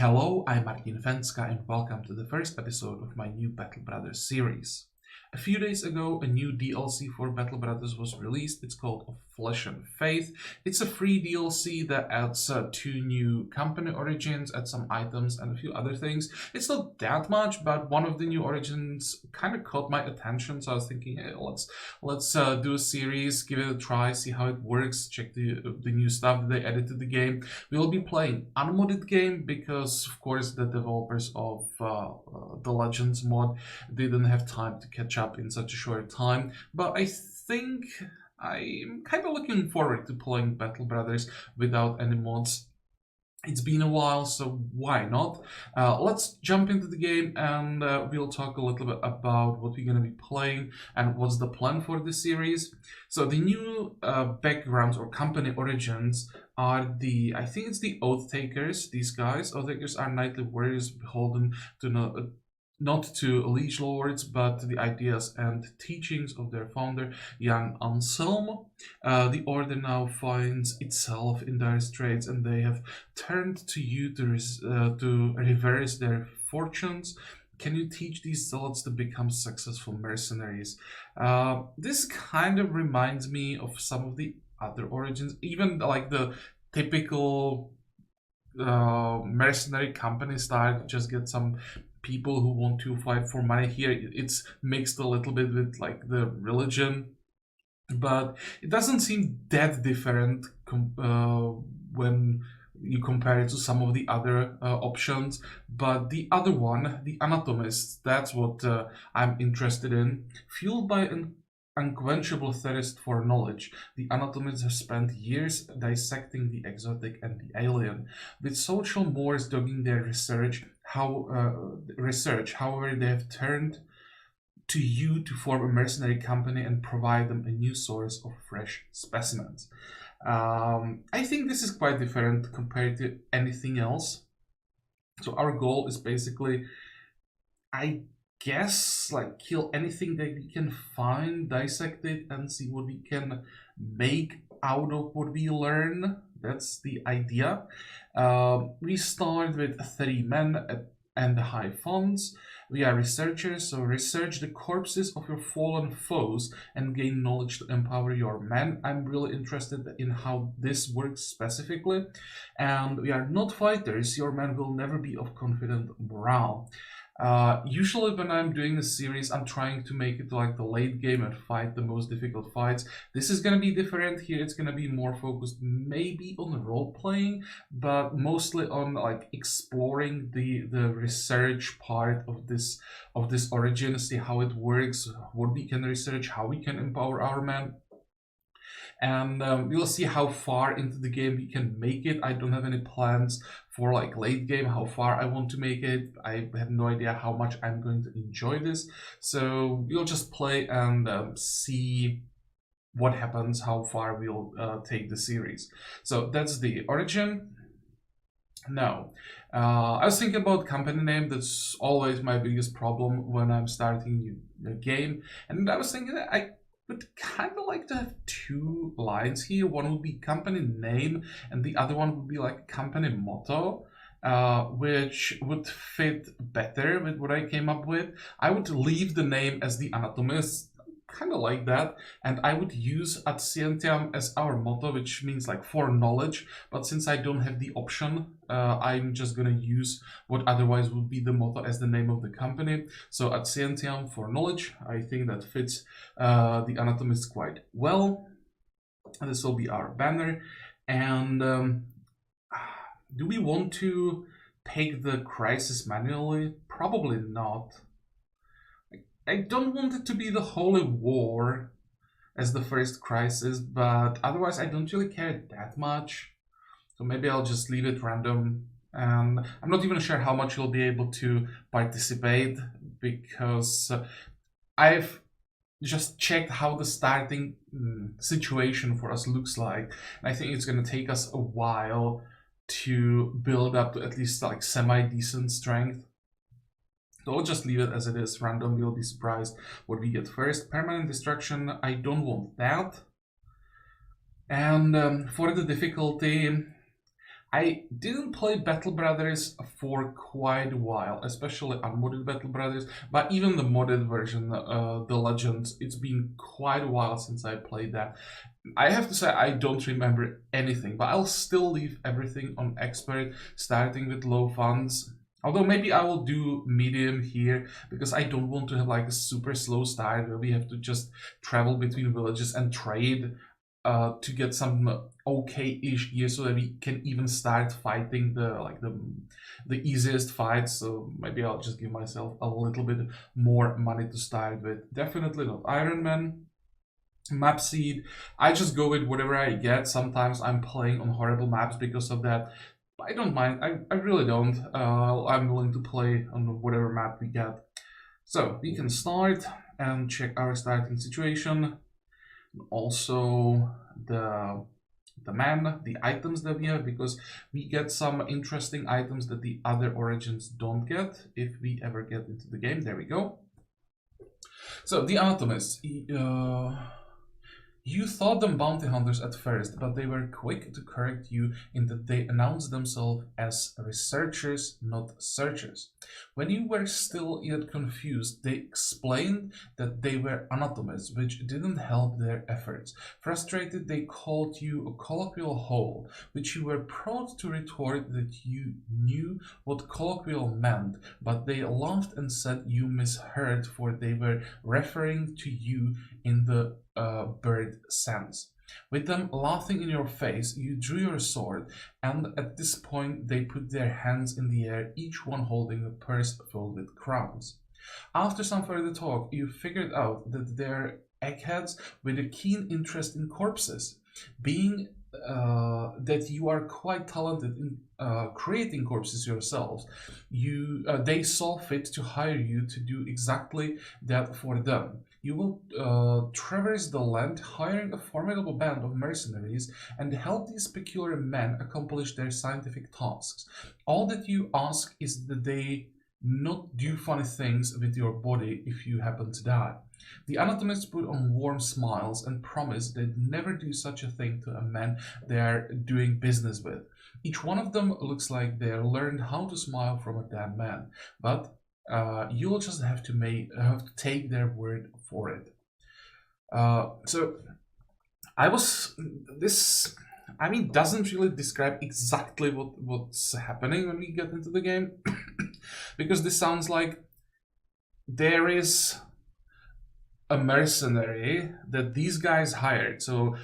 Hello, I'm Martin Fencka and welcome to the first episode of my new Battle Brothers series. A few days ago, a new DLC for Battle Brothers was released. It's called Flesh and Faith. It's a free DLC that adds 2 new company origins, adds some items and a few other things. It's not that much, but one of the new origins kind of caught my attention, so I was thinking, hey, let's do a series, give it a try, see how it works, check the new stuff that they added to the game. We will be playing unmodded game because, of course, the developers of the Legends mod didn't have time to catch up in such a short time, but I think I'm kind of looking forward to playing Battle Brothers without any mods. It's been a while, so why not? Let's jump into the game and we'll talk a little bit about what we're going to be playing and what's the plan for the series. So the new backgrounds or company origins are I think it's the Oath Takers, these guys. Oath Takers are knightly warriors beholden to not to liege lords, but to the ideas and teachings of their founder, young Anselm. The order now finds itself in dire straits, and they have turned to you to reverse their fortunes. Can you teach these zealots to become successful mercenaries? This kind of reminds me of some of the other origins, even like the typical mercenary company style. Just get some people who want to fight for money. Here it's mixed a little bit with like the religion, but it doesn't seem that different when you compare it to some of the other options. But the other one, the Anatomists, that's what I'm interested in. Fueled by an unquenchable thirst for knowledge, the Anatomists have spent years dissecting the exotic and the alien. With social mores dogging their research, however, they have turned to you to form a mercenary company and provide them a new source of fresh specimens. I think this is quite different compared to anything else. So our goal is basically, I guess, like kill anything that we can find, dissect it, and see what we can make out of what we learn. That's the idea. We start with 3 men and high funds. We are researchers, so research the corpses of your fallen foes and gain knowledge to empower your men. I'm really interested in how this works specifically. And we are not fighters. Your men will never be of confident morale. Usually when I'm doing a series, I'm trying to make it like the late game and fight the most difficult fights. This is going to be different. Here it's going to be more focused maybe on role playing, but mostly on like exploring the research part of this origin, see how it works, what we can research, how we can empower our men. And we'll see how far into the game we can make it. I don't have any plans for like late game, how far I want to make it. I have no idea how much I'm going to enjoy this. So we'll just play and see what happens, how far we'll take the series. So that's the origin. Now, I was thinking about company name. That's always my biggest problem when I'm starting a game. And I was thinking that I would kind of like to have 2 lines here. One would be company name and the other one would be like company motto, which would fit better with what I came up with. I would leave the name as the Anatomists, kind of like that, and I would use ad scientiam as our motto, which means like for knowledge, but since I don't have the option, I'm just gonna use what otherwise would be the motto as the name of the company. So ad scientiam for knowledge, I think that fits the Anatomists quite well. And this will be our banner. And do we want to take the crisis manually? Probably not. I don't want it to be the Holy War as the first crisis, but otherwise I don't really care that much. So maybe I'll just leave it random. And I'm not even sure how much you'll be able to participate, because I've just checked how the starting situation for us looks like. And I think it's going to take us a while to build up to at least like semi-decent strength. So I'll just leave it as it is, random. We'll be surprised what we get first. Permanent destruction, I don't want that. And for the difficulty, I didn't play Battle Brothers for quite a while, especially unmodded Battle Brothers, but even the modded version, the Legends, it's been quite a while since I played that. I have to say I don't remember anything, but I'll still leave everything on expert, starting with low funds. Although maybe I will do medium here, because I don't want to have like a super slow start where we have to just travel between villages and trade to get some okay-ish gear so that we can even start fighting the easiest fights. So maybe I'll just give myself a little bit more money to start with. Definitely not Iron Man. Map seed, I just go with whatever I get. Sometimes I'm playing on horrible maps because of that. I don't mind. I really don't. I'm willing to play on whatever map we get. So we can start and check our starting situation. Also the the items that we have, because we get some interesting items that the other origins don't get if we ever get into the game. There we go. So the Anatomists. You thought them bounty hunters at first, but they were quick to correct you in that they announced themselves as researchers, not searchers. When you were still yet confused, they explained that they were anatomists, which didn't help their efforts. Frustrated, they called you a colloquial hole, which you were proud to retort that you knew what colloquial meant, but they laughed and said you misheard, for they were referring to you in the bird sense. With them laughing in your face, you drew your sword, and at this point they put their hands in the air, each one holding a purse filled with crowns. After some further talk, you figured out that they're eggheads with a keen interest in corpses. Being that you are quite talented in creating corpses yourselves, they saw fit to hire you to do exactly that for them. You will traverse the land, hiring a formidable band of mercenaries, and help these peculiar men accomplish their scientific tasks. All that you ask is that they not do funny things with your body if you happen to die. The anatomists put on warm smiles and promise they'd never do such a thing to a man they are doing business with. Each one of them looks like they learned how to smile from a dead man, but you'll just have to take their word for it. So I was this. I mean, doesn't really describe exactly what's happening when we get into the game, because this sounds like there is a mercenary that these guys hired. So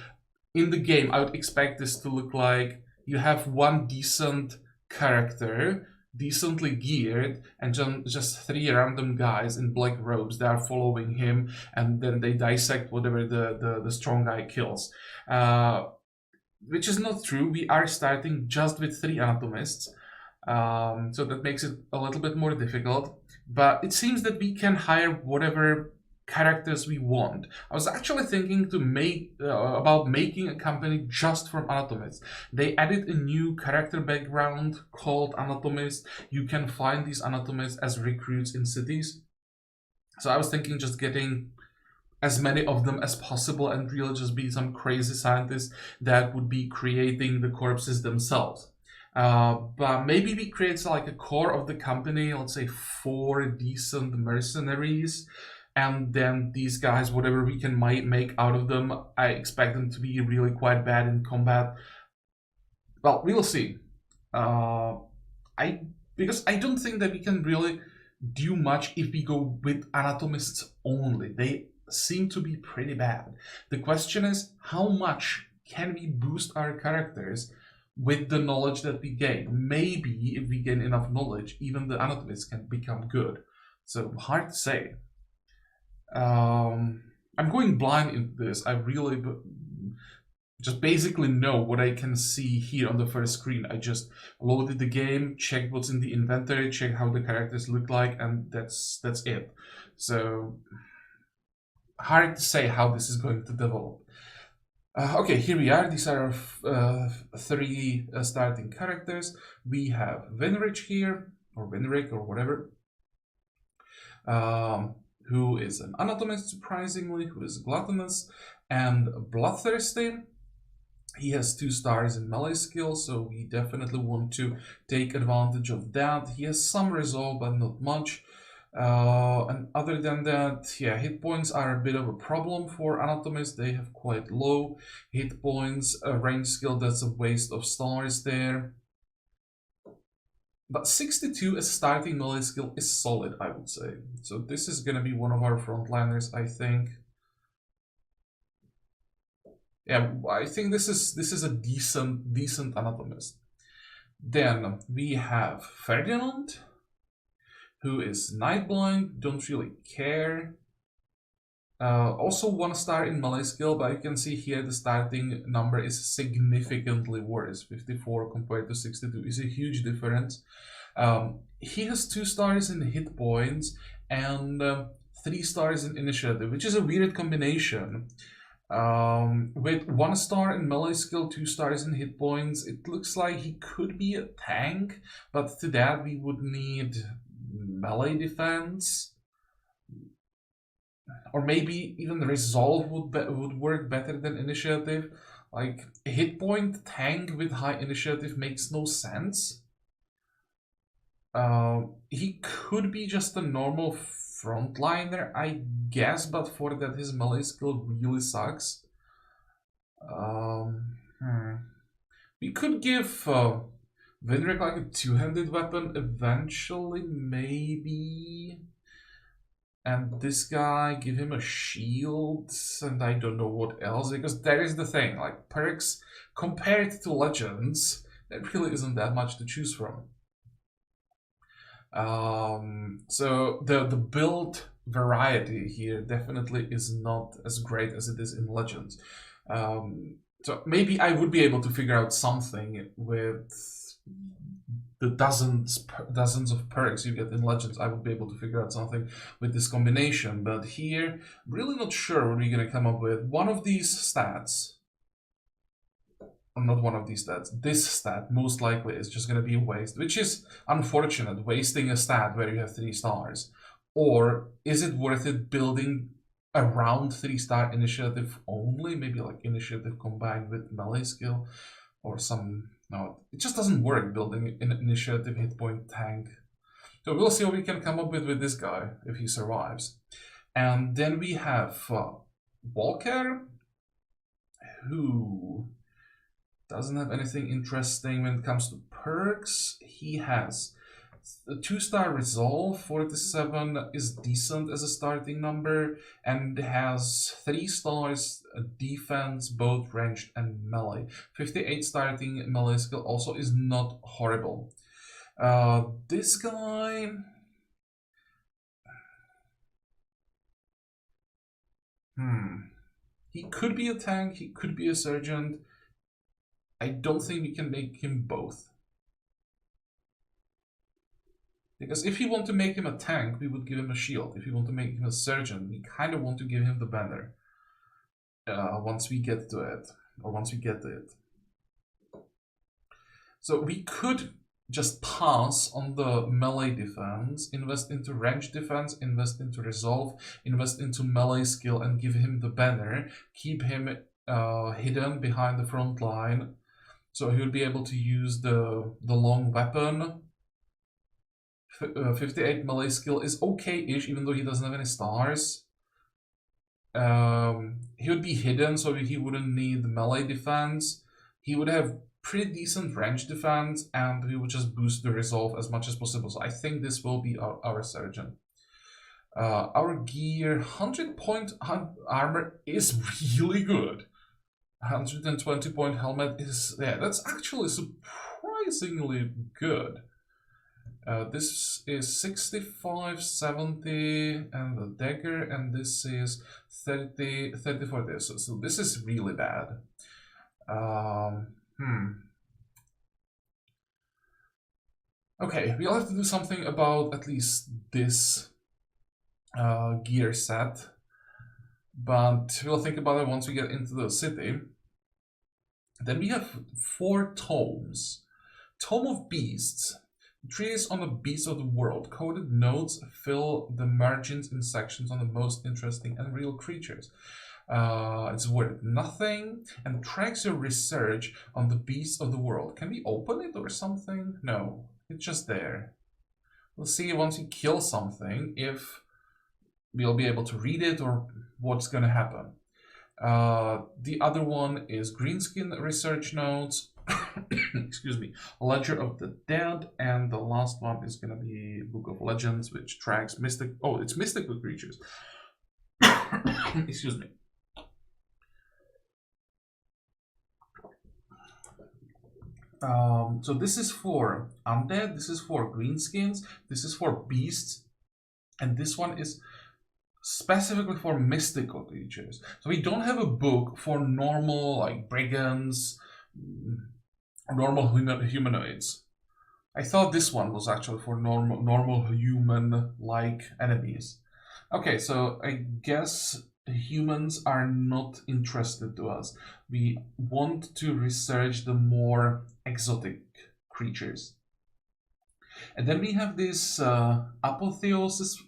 in the game, I would expect this to look like you have one decent character, decently geared, and just three random guys in black robes that are following him, and then they dissect whatever the strong guy kills. Which is not true. We are starting just with three anatomists, so that makes it a little bit more difficult. But it seems that we can hire whatever characters we want. I was actually thinking to make about making a company just from anatomists. They added a new character background called Anatomist. You can find these anatomists as recruits in cities. So I was thinking just getting as many of them as possible and really just be some crazy scientists that would be creating the corpses themselves. But maybe we create like a core of the company, let's say 4 decent mercenaries, and then these guys, whatever we can make out of them, I expect them to be really quite bad in combat. Well, we'll see. Because I don't think that we can really do much if we go with anatomists only. They seem to be pretty bad. The question is, how much can we boost our characters with the knowledge that we gain? Maybe if we gain enough knowledge, even the anatomists can become good. So hard to say. I'm going blind into this. I really just basically know what I can see here on the first screen. I just loaded the game, checked what's in the inventory, checked how the characters look like, and that's it. So hard to say how this is going to develop. Okay, here we are. These are our 3 starting characters. We have Winrich here, or Winrick, or whatever. Who is an anatomist, surprisingly, who is gluttonous and bloodthirsty. He has 2 stars in melee skill, so we definitely want to take advantage of that. He has some resolve, but not much. And other than that, yeah, hit points are a bit of a problem for Anatomists. They have quite low hit points. Range skill, that's a waste of stars there. But 62 as starting melee skill is solid, I would say. So this is going to be one of our frontliners, I think. Yeah, I think this is a decent anatomist. Then we have Ferdinand, who is Nightblind, don't really care. Also 1 star in melee skill, but you can see here the starting number is significantly worse. 54 compared to 62 is a huge difference. He has 2 stars in hit points and 3 stars in initiative, which is a weird combination. With 1 star in melee skill, 2 stars in hit points, it looks like he could be a tank, but to that we would need melee defense. Or maybe even resolve would work better than initiative. Like, a hit point tank with high initiative makes no sense. He could be just a normal frontliner, I guess, but for that his melee skill really sucks. We could give Winrick like a 2-handed weapon eventually, maybe. And this guy, give him a shield, and I don't know what else, because that is the thing, like, perks compared to Legends, there really isn't that much to choose from. So the build variety here definitely is not as great as it is in Legends. So maybe I would be able to figure out something with the dozens of perks you get in Legends. I would be able to figure out something with this combination, but here, really not sure what we're gonna come up with. One of these stats, or not one of these stats, this stat most likely is just gonna be a waste, which is unfortunate, wasting a stat where you have 3 stars. Or is it worth it building around 3-star initiative only? Maybe like initiative combined with melee skill or some. No, it just doesn't work building an initiative hit point tank. So we'll see what we can come up with this guy if he survives. And then we have Walker, who doesn't have anything interesting when it comes to perks. He has a 2-star resolve. 47 is decent as a starting number, and has 3 stars defense, both ranged and melee. 58 starting melee skill also is not horrible. This guy, he could be a tank, he could be a sergeant. I don't think we can make him both. Because if you want to make him a tank, we would give him a shield. If you want to make him a surgeon, we kind of want to give him the banner. Once we get to it. Or once we get to it. So we could just pass on the melee defense, invest into range defense, invest into resolve, invest into melee skill, and give him the banner. Keep him hidden behind the front line. So he'll be able to use the long weapon. 58 melee skill is okay-ish, even though he doesn't have any stars. He would be hidden, so he wouldn't need melee defense. He would have pretty decent range defense, and we would just boost the resolve as much as possible. So I think this will be our surgeon. Our gear, 100-point armor is really good. 120-point helmet is, yeah, that's actually surprisingly good. This is 65, 70, and the dagger, and this is 30 for this. So this is really bad. Okay, we'll have to do something about at least this gear set, but we'll think about it once we get into the city. Then we have 4 tomes. Tome of Beasts. Trees on the beasts of the world. Coded notes fill the margins in sections on the most interesting and real creatures. It's worth nothing and tracks your research on the beasts of the world. Can we open it or something? No, it's just there. We'll see once you kill something if we'll be able to read it or what's going to happen. The other one is Greenskin Research Notes. Excuse me, Ledger of the Dead, and the last one is gonna be Book of Legends, which tracks mystic. Oh, it's mystical creatures. Excuse me. So this is for undead. This is for greenskins. This is for beasts, and this one is specifically for mystical creatures. So we don't have a book for normal like brigands, normal humanoids. I thought this one was actually for normal human-like enemies. Okay, so I guess humans are not interested to us. We want to research the more exotic creatures. And then we have this apotheosis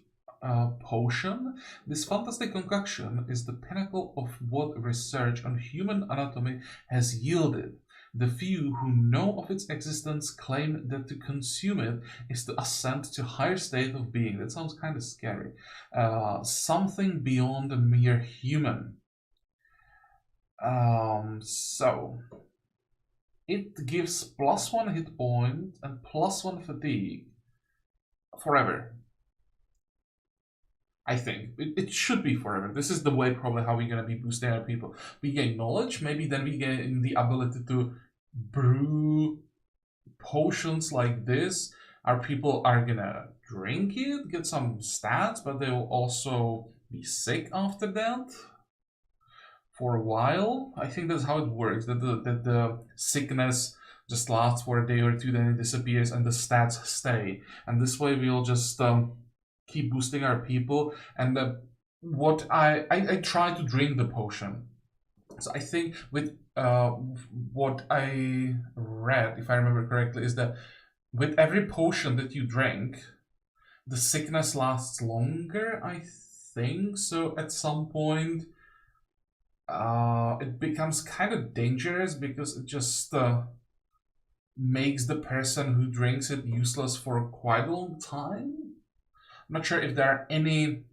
potion. This fantastic concoction is the pinnacle of what research on human anatomy has yielded. The few who know of its existence claim that to consume it is to ascend to a higher state of being. That sounds kind of scary. Something beyond a mere human. So it gives +1 hit point and +1 fatigue forever. I think it should be forever. This is the way probably how we're gonna be boosting our people. We gain knowledge, maybe then we gain the ability to brew potions like this. Our people are gonna drink it, get some stats, but they will also be sick after that for a while. I think that's how it works. That the sickness just lasts for a day or two, then it disappears, and the stats stay. And this way we'll just keep boosting our people. And what I try to drink the potion. So I think with what I read, if I remember correctly, is that with every potion that you drink, the sickness lasts longer. I think so. At some point, it becomes kind of dangerous because it just makes the person who drinks it useless for quite a long time. I'm not sure if there are any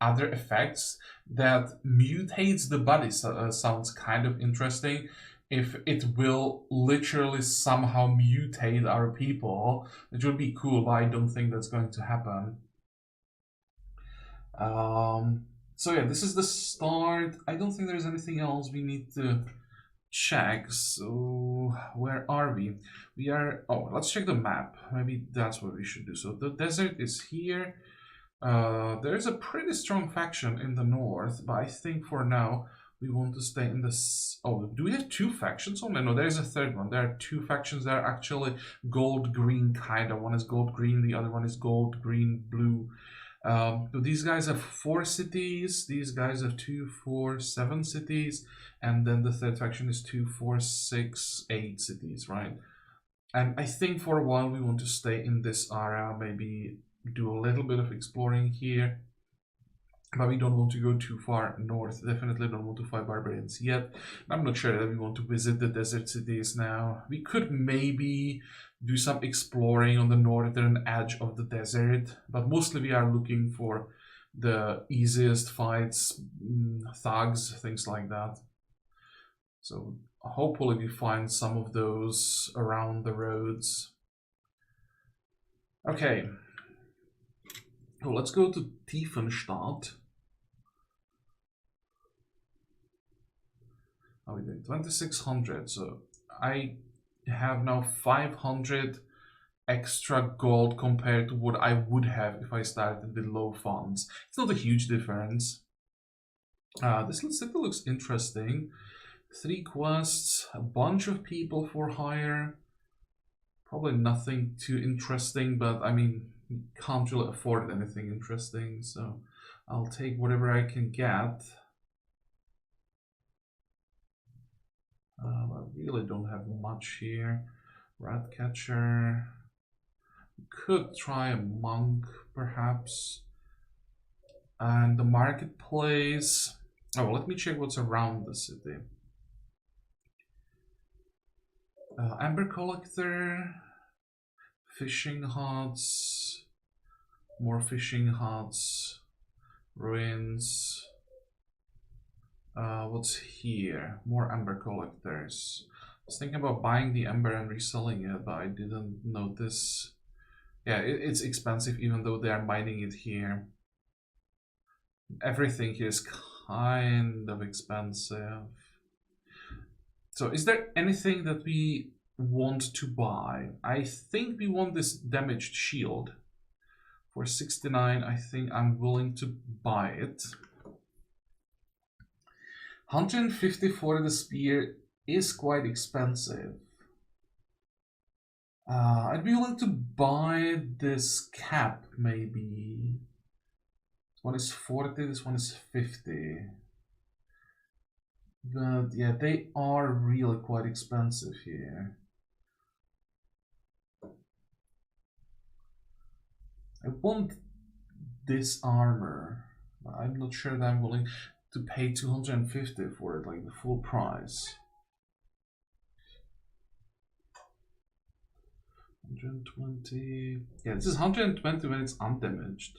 other effects that mutates the body. Sounds kind of interesting. If it will literally somehow mutate our people, it would be cool, but I don't think that's going to happen. So yeah, this is the start. I don't think there's anything else we need to check. So where are we? We are. Oh, let's check the map. Maybe that's what we should do. So the desert is here. There's a pretty strong faction in the north, but I think for now we want to stay in this. Oh, do we have two factions? Oh no, there's a third one. There are two factions that are actually gold green kind of. One is gold green, the other one is gold green blue. So these guys have 4 cities. These guys have 2, 4, 7 cities, and then the third faction is 2, 4, 6, 8 cities, right? And I think for a while we want to stay in this area, maybe do a little bit of exploring here, but we don't want to go too far north. Definitely don't want to fight barbarians yet. I'm not sure that we want to visit the desert cities now. We could maybe do some exploring on the northern edge of the desert, but mostly we are looking for the easiest fights, thugs, things like that. So hopefully we find some of those around the roads. Okay. So let's go to Tiefenstadt. Oh, we did 2600. So I have now 500 extra gold compared to what I would have if I started with low funds. It's not a huge difference. This city looks interesting. 3 quests, a bunch of people for hire. Probably nothing too interesting, but I mean, you can't really afford anything interesting, so I'll take whatever I can get. I really don't have much here. Ratcatcher. Could try a monk, perhaps. And the marketplace. Oh, let me check what's around the city. Amber collector, fishing huts, more fishing huts, ruins. What's here? More amber collectors. I was thinking about buying the amber and reselling it, but I didn't notice. Yeah, it's expensive even though they are mining it here. Everything here is kind of expensive. So is there anything that we want to buy? I think we want this damaged shield. For 69, I think I'm willing to buy it. 150 for the spear is quite expensive. I'd be willing to buy this cap, maybe. This one is 40, this one is 50. But yeah, they are really quite expensive here. I want this armor. I'm not sure that I'm willing to pay 250 for it, like the full price. 120. Yeah, this is 120 when it's undamaged.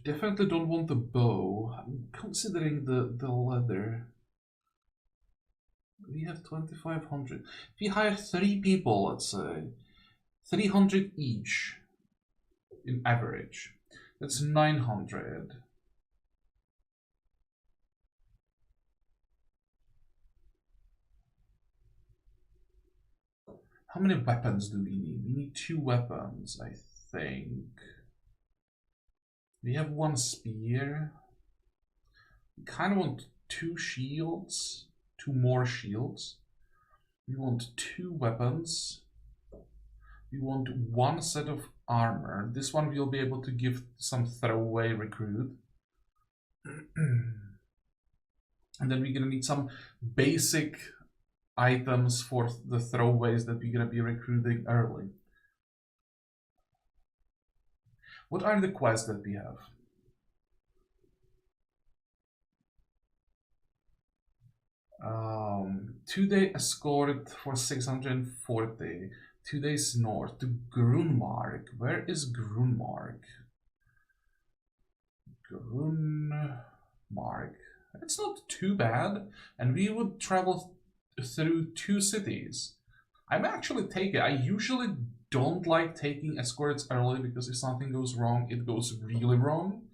Definitely don't want the bow. I'm considering the leather. We have 2,500. If we hire 3 people, let's say, 300 each in average. That's 900. How many weapons do we need? We need 2 weapons, I think. We have 1 spear. We kind of want 2 shields. 2 more shields. We want 2 weapons. We want 1 set of armor. This one we'll be able to give some throwaway recruit. And then we're gonna need some basic items for the throwaways that we're gonna be recruiting early. What are the quests that we have? Two-day escort for 640. 2 days north to Grunmark. Where is Grunmark? Grunmark. It's not too bad, and we would travel through 2 cities. I may actually take it. I usually don't like taking escorts early because if something goes wrong, it goes really wrong.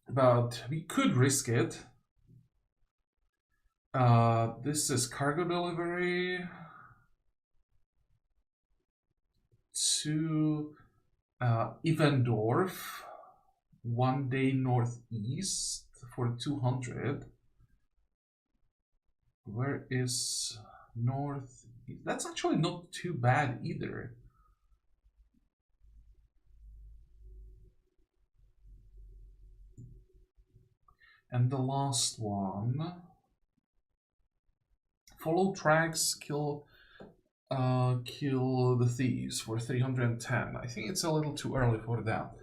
But we could risk it. This is cargo delivery to Ivendorf, 1 day northeast for 200. Where is north? That's actually not too bad either. And the last one. Follow tracks, kill the thieves for 310. I think it's a little too early for that.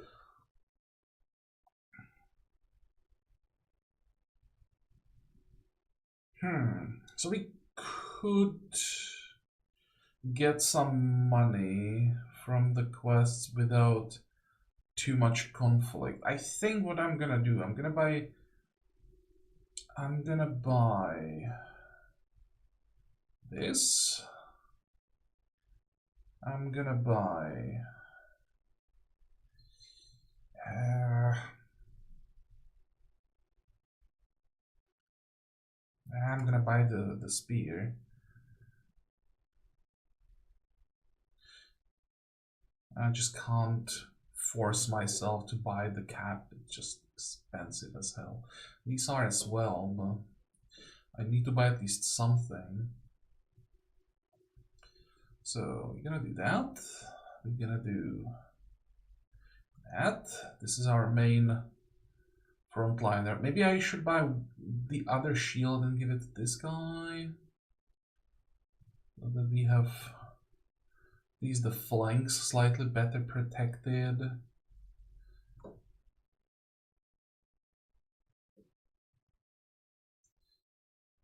So we could get some money from the quests without too much conflict. I think what I'm gonna do, I'm gonna buy this. I'm gonna buy I'm gonna buy the spear. I just can't force myself to buy the cap. It's just expensive as hell. These are as well, but I need to buy at least something. So we're gonna do that. We're gonna do that. This is our main frontliner. Maybe I should buy the other shield and give it to this guy. So that we have These the flanks slightly better protected.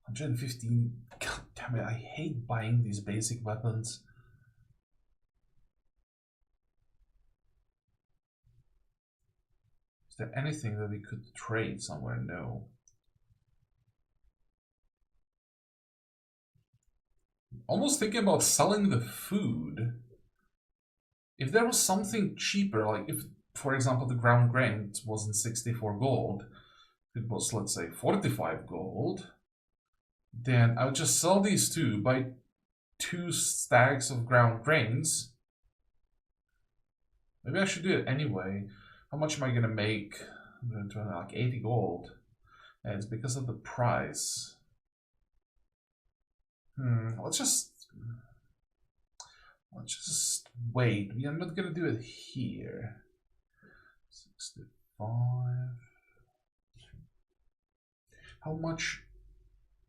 115. God damn it, I hate buying these basic weapons. Is there anything that we could trade somewhere? No. Almost thinking about selling the food. If there was something cheaper, like if, for example, the ground grain wasn't 64 gold, it was, let's say, 45 gold, then I would just sell these two, buy 2 stacks of ground grains. Maybe I should do it anyway. How much am I gonna make? I'm gonna turn like 80 gold. Yeah, it's because of the price. Let's just wait. We are not gonna do it here. 65. How much?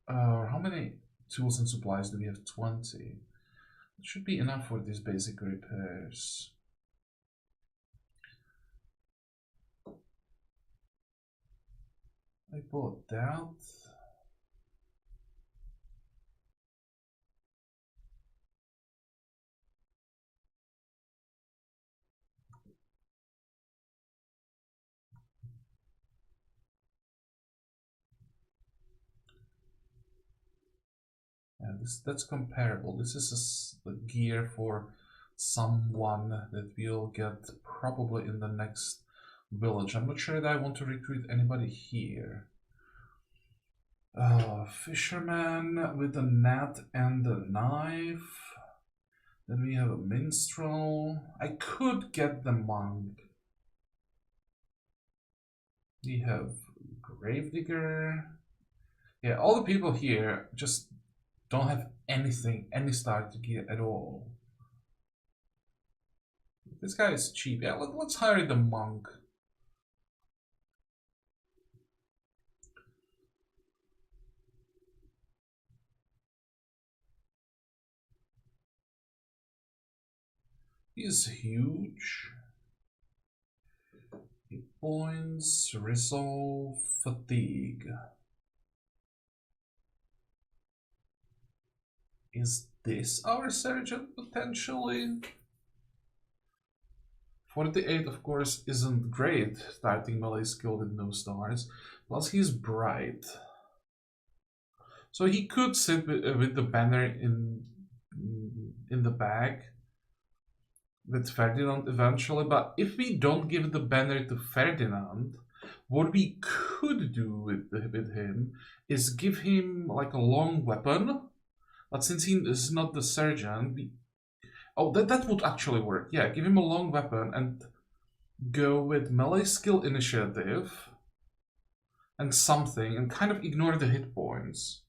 How many tools and supplies do we have? 20. It should be enough for these basic repairs. I bought that. Yeah, that's comparable. This is the gear for someone that we'll get probably in the next village. I'm not sure that I want to recruit anybody here. Fisherman with a net and a knife. Then we have a minstrel. I could get the monk. We have gravedigger. Yeah, all the people here just don't have anything, any starter gear at all. This guy is cheap. Yeah, let's hire the monk. He's huge. Hit points, resolve, fatigue. Is this our sergeant potentially? 48, of course, isn't great, starting melee skill with no stars. Plus, he's bright. So he could sit with the banner in the bag with Ferdinand eventually, but if we don't give the banner to Ferdinand, what we could do with him is give him like a long weapon. But since he is not the sergeant, that would actually work. Yeah, give him a long weapon and go with melee skill initiative and something and kind of ignore the hit points.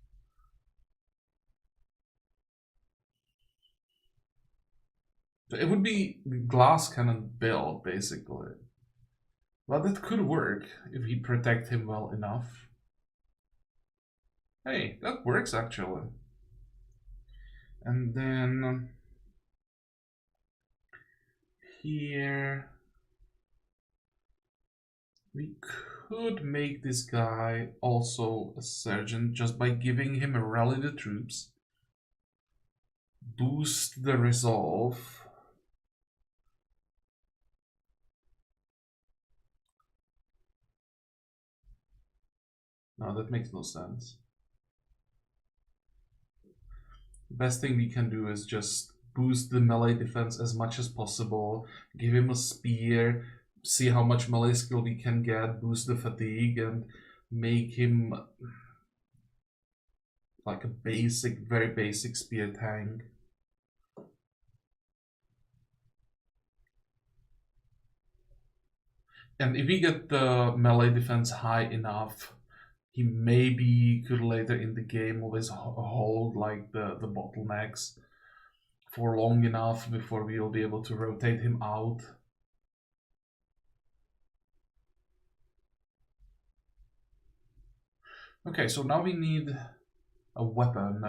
So it would be glass cannon build, basically. Well, that could work if we protect him well enough. Hey, that works actually. And then here we could make this guy also a sergeant just by giving him a rally the troops, boost the resolve. No, that makes no sense. The best thing we can do is just boost the melee defense as much as possible, give him a spear, see how much melee skill we can get, boost the fatigue, and make him like a basic, very basic spear tank. And if we get the melee defense high enough, he maybe could later in the game always hold like the bottlenecks for long enough before we'll be able to rotate him out. Okay, so now we need a weapon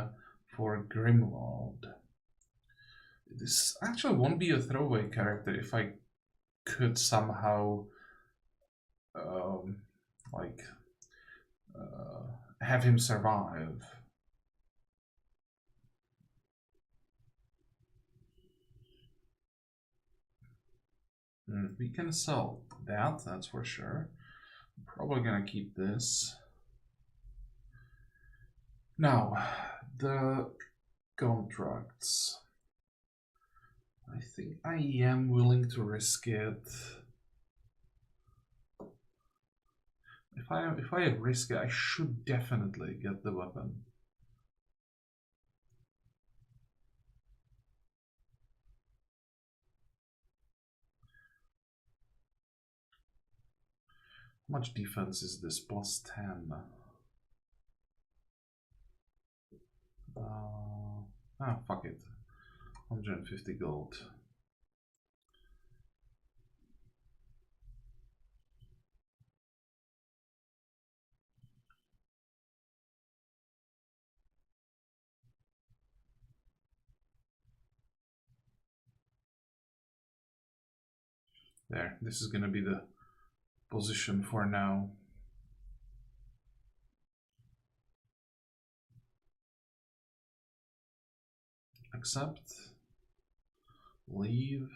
for Grimwald. This actually won't be a throwaway character if I could somehow um, like have him survive. We can sell that, that's for sure. I'm probably gonna keep this. Now, the contracts. I think I am willing to risk it. If I risk it, I should definitely get the weapon. How much defense is this? Plus 10. Fuck it. 150 gold. There, this is gonna be the position for now. Accept. Leave.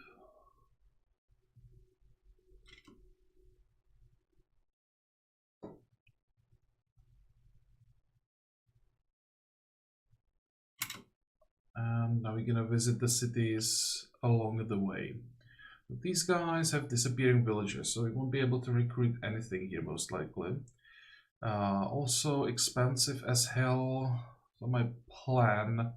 And now we're gonna visit the cities along the way. But these guys have disappearing villagers, so we won't be able to recruit anything here most likely. Also expensive as hell. So my plan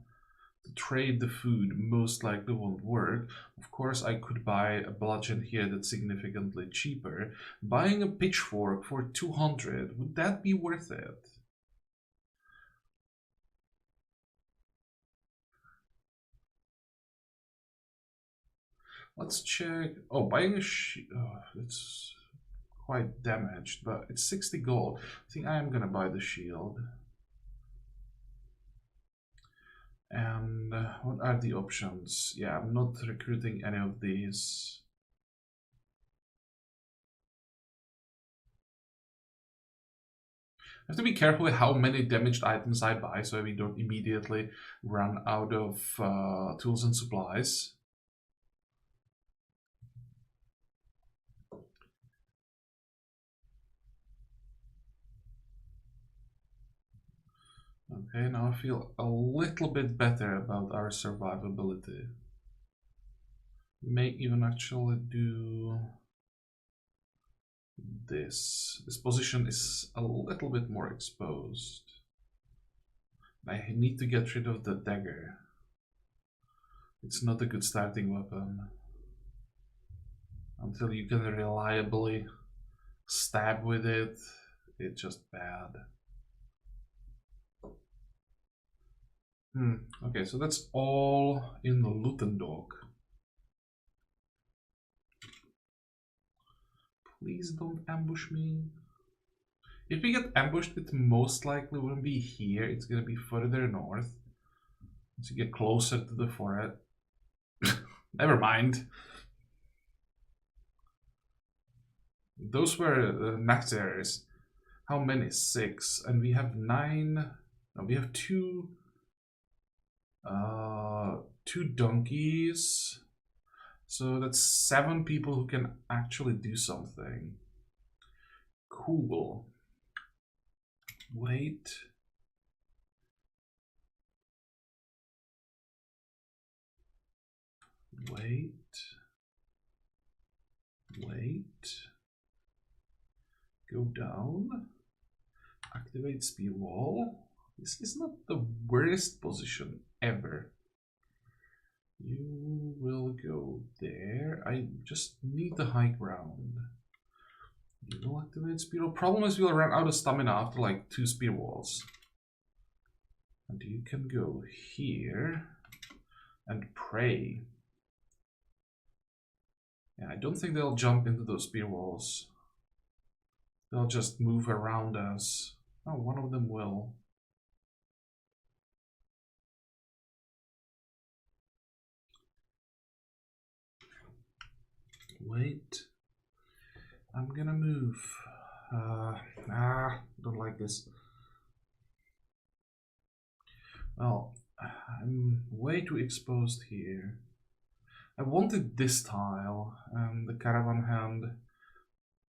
to trade the food most likely won't work. Of course, I could buy a bludgeon here that's significantly cheaper. Buying a pitchfork for 200, would that be worth it? Let's check. Oh, buying a it's quite damaged, but it's 60 gold. I think I am gonna buy the shield. And what are the options? Yeah, I'm not recruiting any of these. I have to be careful with how many damaged items I buy so we don't immediately run out of tools and supplies. Okay, now I feel a little bit better about our survivability. We may even actually do this. This position is a little bit more exposed. I need to get rid of the dagger. It's not a good starting weapon. Until you can reliably stab with it, it's just bad. Okay, so that's all in Lutendog. Please don't ambush me. If we get ambushed, it most likely wouldn't be here. It's gonna be further north. Once you get closer to the forest. Never mind. Those were nectaries. How many? 6. And we have 9. No, we have 2. 2 donkeys. So that's 7 people who can actually do something. Cool. Wait. Go down. Activate spear wall. This is not the worst position ever. You will go there. I just need the high ground. You will activate spear wall. Problem is we'll run out of stamina after like 2 spear walls. And you can go here and pray. Yeah, I don't think they'll jump into those spear walls. They'll just move around us. Oh, one of them will. Wait. I'm gonna move. Don't like this. Well, I'm way too exposed here. I wanted this tile, and the caravan hand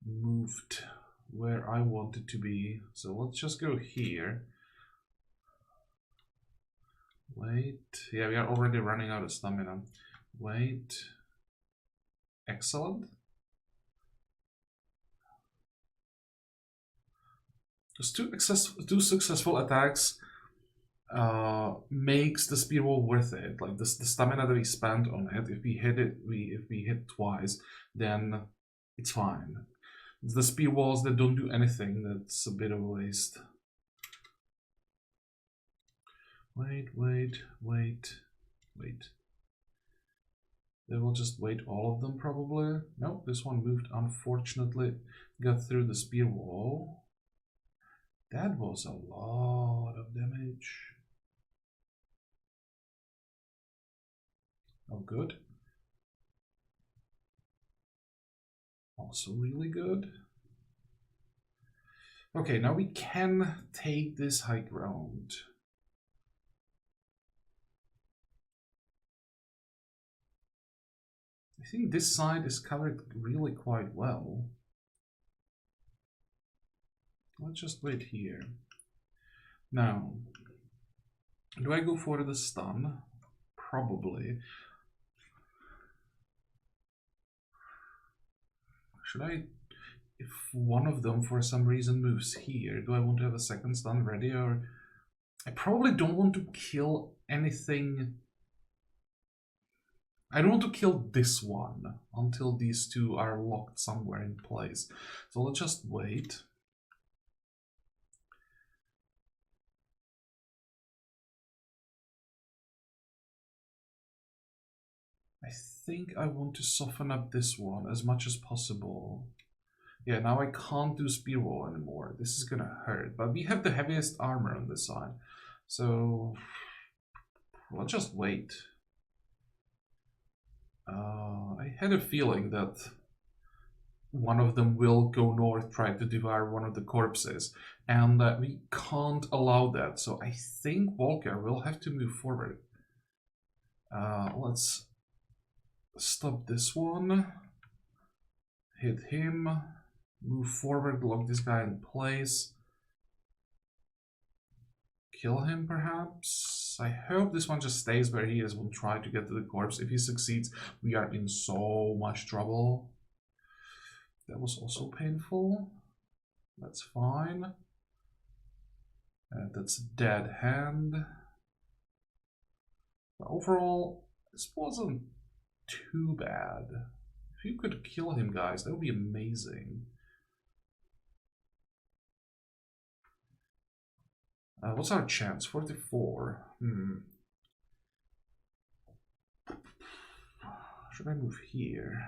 moved where I want it to be. So let's just go here. Wait. Yeah, we are already running out of stamina. Wait. Excellent. Just two successful attacks makes the spear wall worth it. Like the stamina that we spent on it, if we hit it, if we hit twice, then it's fine. It's the spear walls that don't do anything that's a bit of a waste. Wait. They will just wait all of them probably. No, this one moved, unfortunately. Got through the spear wall. That was a lot of damage. Oh, good. Also really good. Okay, now we can take this high ground. I think this side is covered really quite well. Let's just wait here. Now, do I go for the stun? Probably. Should I, if one of them for some reason moves here, do I want to have a second stun ready? Or I probably don't want to kill anything. I don't want to kill this one until these two are locked somewhere in place. So let's just wait. I think I want to soften up this one as much as possible. Yeah, now I can't do spear wall anymore. This is gonna hurt, but we have the heaviest armor on this side. So let's just wait. I had a feeling that one of them will go north, try to devour one of the corpses, and we can't allow that. So I think Volker will have to move forward. Let's stop this one, hit him, move forward, lock this guy in place, kill him perhaps. I hope this one just stays where he is, will try to get to the corpse. If he succeeds, we are in so much trouble. That was also painful. That's fine. That's a dead hand. But overall, this wasn't too bad. If you could kill him, guys, that would be amazing. What's our chance? 44. Should I move here?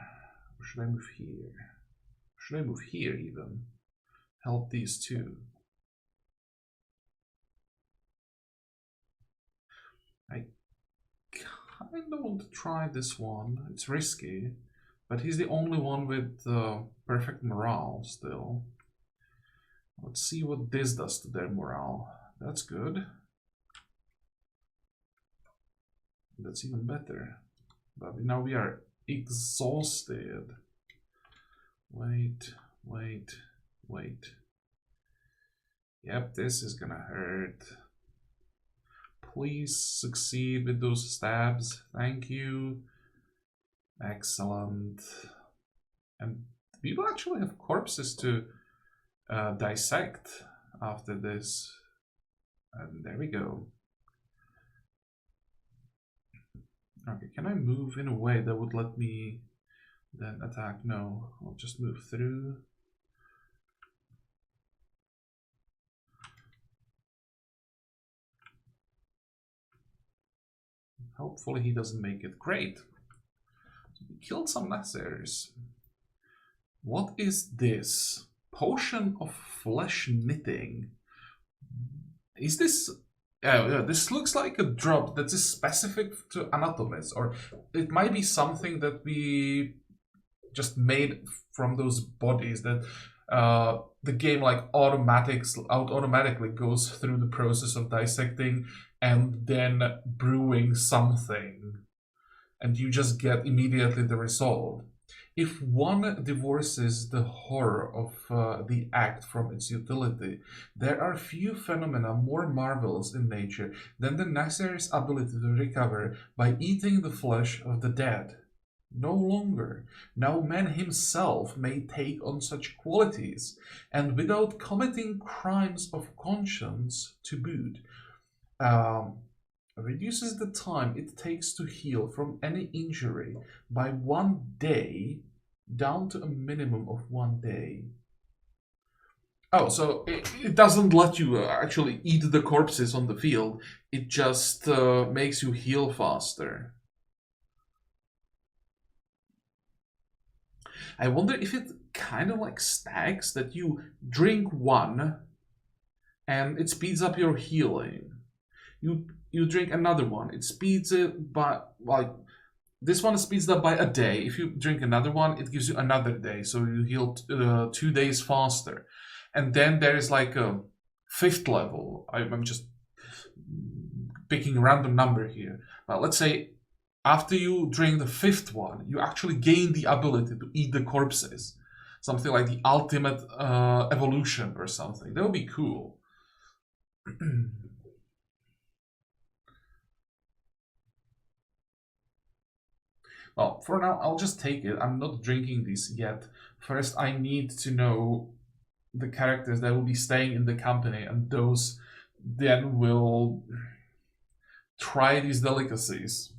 Or should I move here? Should I move here even? Help these two. I kind of want to try this one. It's risky, but he's the only one with perfect morale still. Let's see what this does to their morale. That's good. That's even better. But now we are exhausted. Wait. Yep, this is gonna hurt. Please succeed with those stabs. Thank you. Excellent. And we will actually have corpses to dissect after this. And there we go. Okay, can I move in a way that would let me then attack? No, I'll just move through. Hopefully he doesn't make it. Great. We killed some Nassers. What is this? Potion of flesh knitting. Is this... this looks like a drop that is specific to Anatomists, or it might be something that we just made from those bodies that the game like automatically goes through the process of dissecting and then brewing something, and you just get immediately the result. If one divorces the horror of the act from its utility, there are few phenomena more marvelous in nature than the Nasser's ability to recover by eating the flesh of the dead. No longer. Now man himself may take on such qualities, and without committing crimes of conscience to boot, um, reduces the time it takes to heal from any injury by 1 day down to a minimum of 1 day. Oh, so it doesn't let you actually eat the corpses on the field. It just makes you heal faster. I wonder if it kind of like stacks that you drink one and it speeds up your healing. You drink another one, it speeds it by like this one speeds up by a day. If you drink another one, it gives you another day, so you heal 2 days faster. And then there is like a fifth level. I'm just picking a random number here. But let's say after you drink the fifth one, you actually gain the ability to eat the corpses. Something like the ultimate evolution or something. That would be cool. Well, for now, I'll just take it. I'm not drinking this yet. First, I need to know the characters that will be staying in the company, and those then will try these delicacies.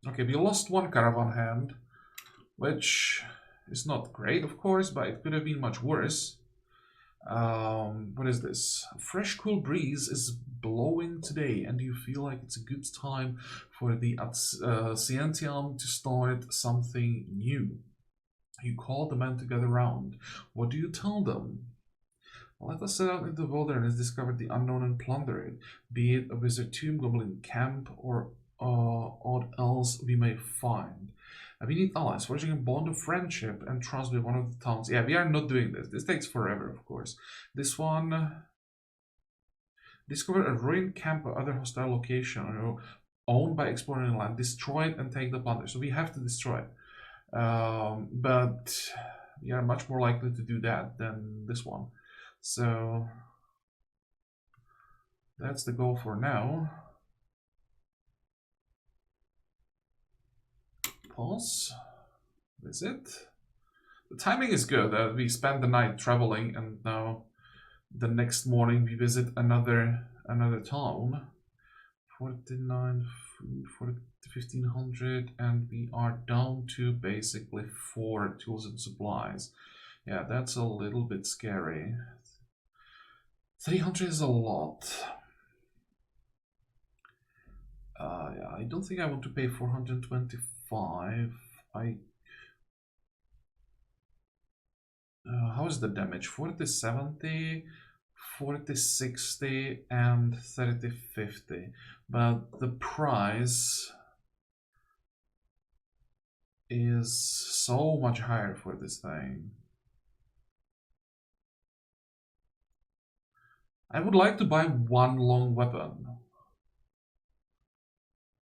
Okay, we lost one caravan hand, which is not great, of course, but it could have been much worse. What is this? A fresh, cool breeze is blowing today, and you feel like it's a good time for the Scientiam to start something new. You call the men to gather round. What do you tell them? Let us set out into the wilderness, discover the unknown, and plunder it, be it a wizard tomb, goblin camp, or aught else we may find. We need allies, forging a bond of friendship and trust with one of the towns. Yeah, we are not doing this. This takes forever, of course. This one. Discover a ruined camp or other hostile location owned by exploring land. Destroy it and take the plunder. So we have to destroy it. But we are much more likely to do that than this one. So that's the goal for now. Pause. Visit. The timing is good. We spend the night traveling, and now the next morning we visit another town. 49 food for 1500, and we are down to basically 4 tools and supplies. Yeah, that's a little bit scary. 300 is a lot. Yeah, I don't think I want to pay 425. How is the damage? 40-70, 40-60, and 30-50. But the price is so much higher for this thing. I would like to buy one long weapon.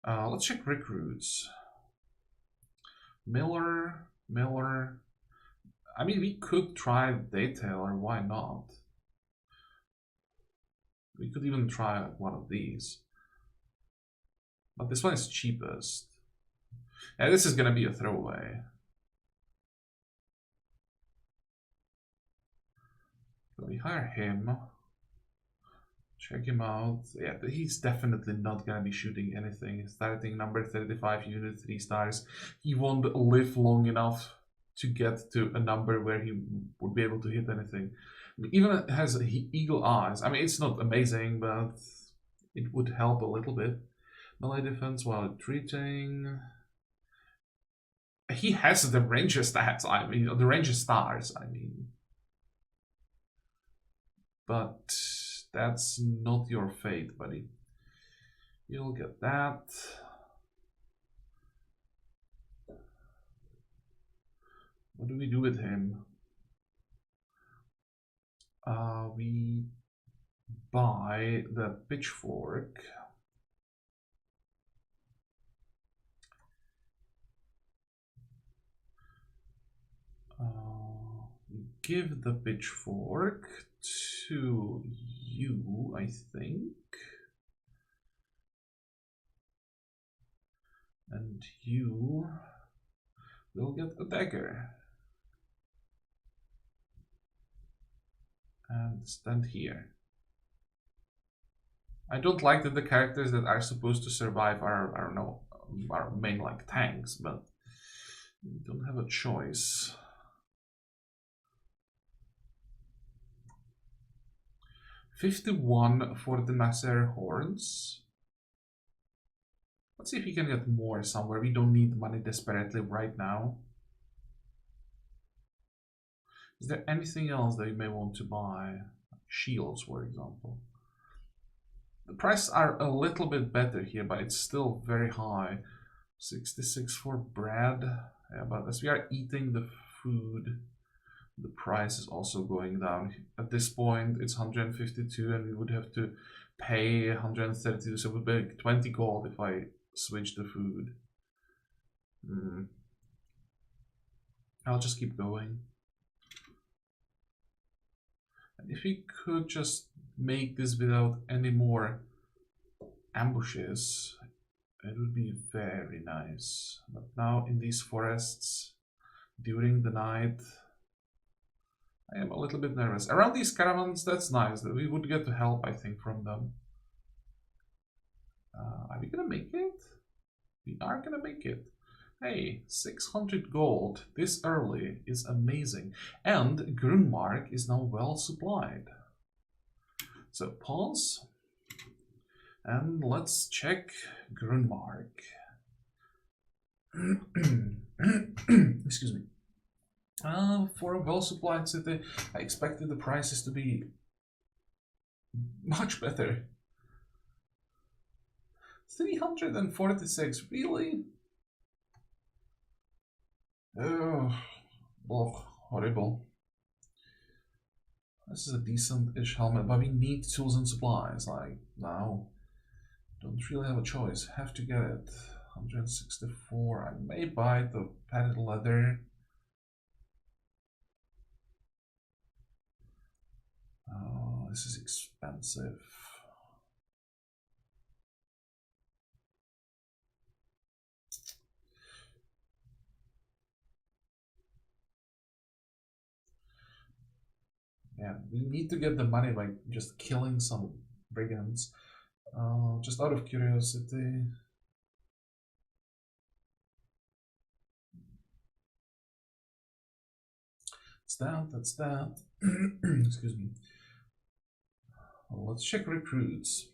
Let's check recruits. Miller. I mean, we could try Detailer, why not? We could even try one of these. But this one is cheapest. Yeah, this is gonna be a throwaway. So we hire him. Check him out. Yeah, he's definitely not gonna be shooting anything. Starting number 35 unit, 3 stars. He won't live long enough to get to a number where he would be able to hit anything. Even has eagle eyes. I mean, it's not amazing, but it would help a little bit. Melee defense while retreating. He has the ranger stats, I mean, the ranger stars, I mean. But that's not your fate, buddy. You'll get that. What do we do with him? We buy the pitchfork. We give the pitchfork to you, I think. And you will get a dagger. And stand here. I don't like that the characters that are supposed to survive are main like tanks, but we don't have a choice. $51 for the Nasser horns. Let's see if we can get more somewhere. We don't need money desperately right now. Is there anything else that you may want to buy? Shields, for example. The prices are a little bit better here, but it's still very high. 66 for bread. Yeah, but as we are eating the food, the price is also going down. At this point, it's 152, and we would have to pay 132, so it would be 20 gold if I switch the food. I'll just keep going. And if we could just make this without any more ambushes, it would be very nice. But now in these forests, during the night, I am a little bit nervous. Around these caravans, that's nice. That we would get to help, I think, from them. Are we gonna make it? We are gonna make it. Hey, 600 gold this early is amazing. And Grunmark is now well supplied. So pause. And let's check Grunmark. Excuse me. For a well-supplied city, I expected the prices to be much better. 346, really? Oh, horrible. This is a decent-ish helmet, but we need tools and supplies. Like, now, don't really have a choice. Have to get it. 164. I may buy the padded leather. Oh, this is expensive. Yeah, we need to get the money by just killing some brigands. Just out of curiosity. That's that. Excuse me. Well, let's check recruits.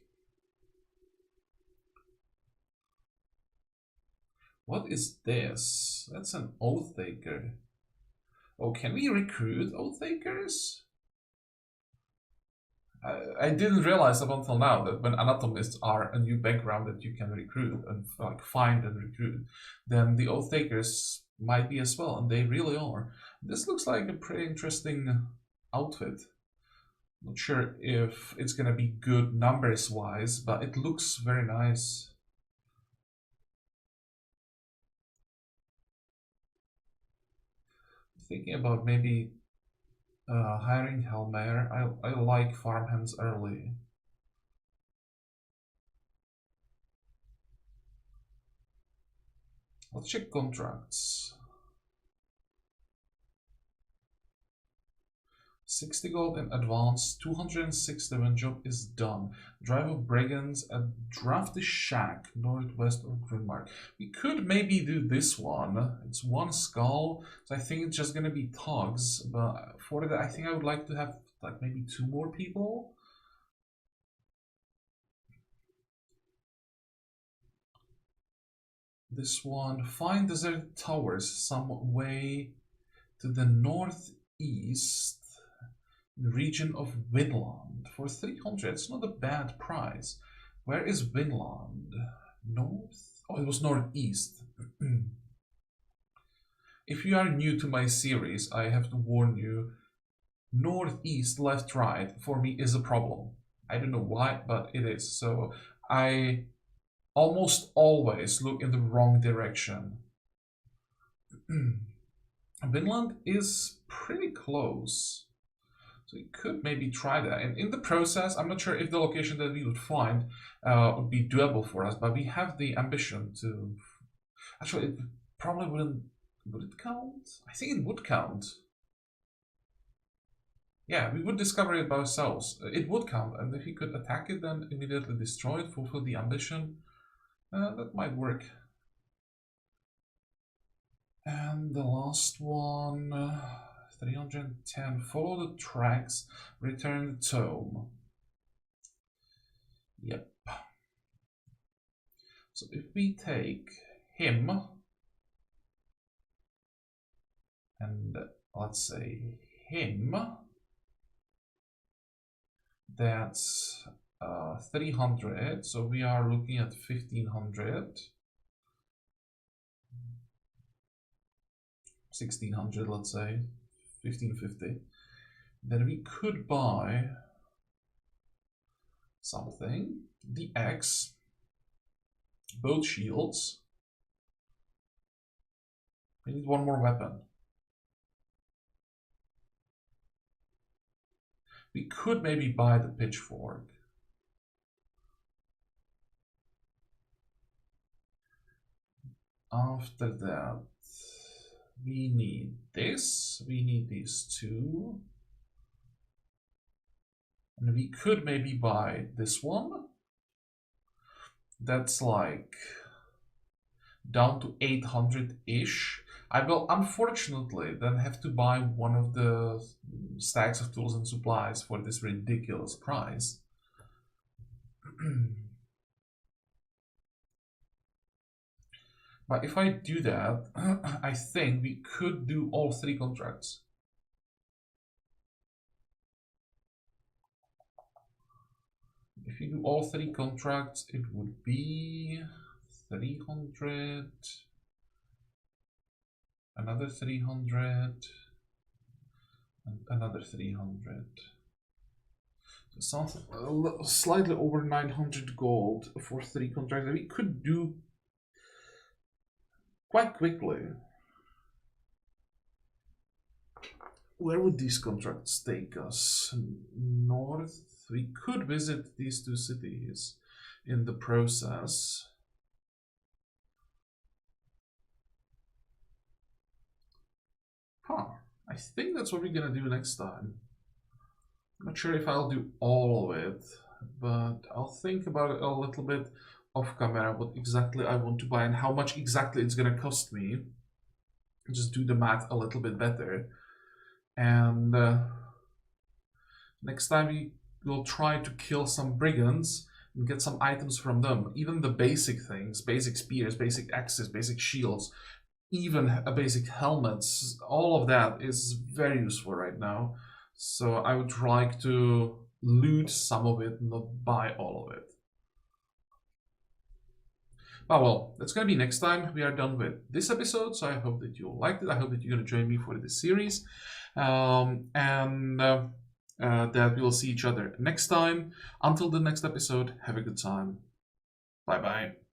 What is this? That's an oath taker. Oh, can we recruit oath takers? I didn't realize up until now that when anatomists are a new background that you can recruit and like find and recruit, then the oath takers might be as well, and they really are. This looks like a pretty interesting outfit. Not sure if it's gonna be good numbers wise, but it looks very nice. Thinking about maybe hiring Helmer. I like farmhands early. Let's check contracts. 60 gold in advance, 260 when job is done. Drive of brigands at Drafty Shack, northwest of Grunmark. We could maybe do this one. It's one skull, so I think it's just gonna be thugs. But for that, I think I would like to have like maybe 2 more people. This one, find deserted towers some way to the northeast. The region of Vinland for 300. It's not a bad price. Where is Vinland? North? Oh, it was northeast. If you are new to my series, I have to warn you, northeast, left, right, for me is a problem. I don't know why, but it is. So I almost always look in the wrong direction. Vinland is pretty close. So we could maybe try that. And in the process, I'm not sure if the location that we would find would be doable for us, but we have the ambition to. Actually, it probably wouldn't. Would it count? I think it would count. Yeah, we would discover it by ourselves. It would count, and if we could attack it, then immediately destroy it, fulfill the ambition, that might work. And the last one, 310. Follow the tracks, return the tome. Yep. So if we take him, and let's say him, that's 300, so we are looking at 1500. 1600, let's say 1550. Then we could buy something, the X, both shields. We need one more weapon. We could maybe buy the pitchfork. After that, we need this, we need these two. And we could maybe buy this one. That's like down to 800-ish. I will unfortunately then have to buy one of the stacks of tools and supplies for this ridiculous price. But if I do that, I think we could do all 3 contracts. If you do all 3 contracts, it would be 300, another 300, and another 300. So something slightly over 900 gold for 3 contracts that we could do quite quickly. Where would these contracts take us? North. We could visit these 2 cities in the process. I think that's what we're gonna do next time. I'm not sure if I'll do all of it, but I'll think about it a little bit off camera, what exactly I want to buy and how much exactly it's gonna cost me. Just do the math a little bit better. And next time we will try to kill some brigands and get some items from them. Even the basic things, basic spears, basic axes, basic shields, even basic helmets, all of that is very useful right now. So I would like to loot some of it, not buy all of it. But well, that's gonna be next time. We are done with this episode, so I hope that you liked it. I hope that you're gonna join me for this series. That we'll see each other next time. Until the next episode, have a good time. Bye bye.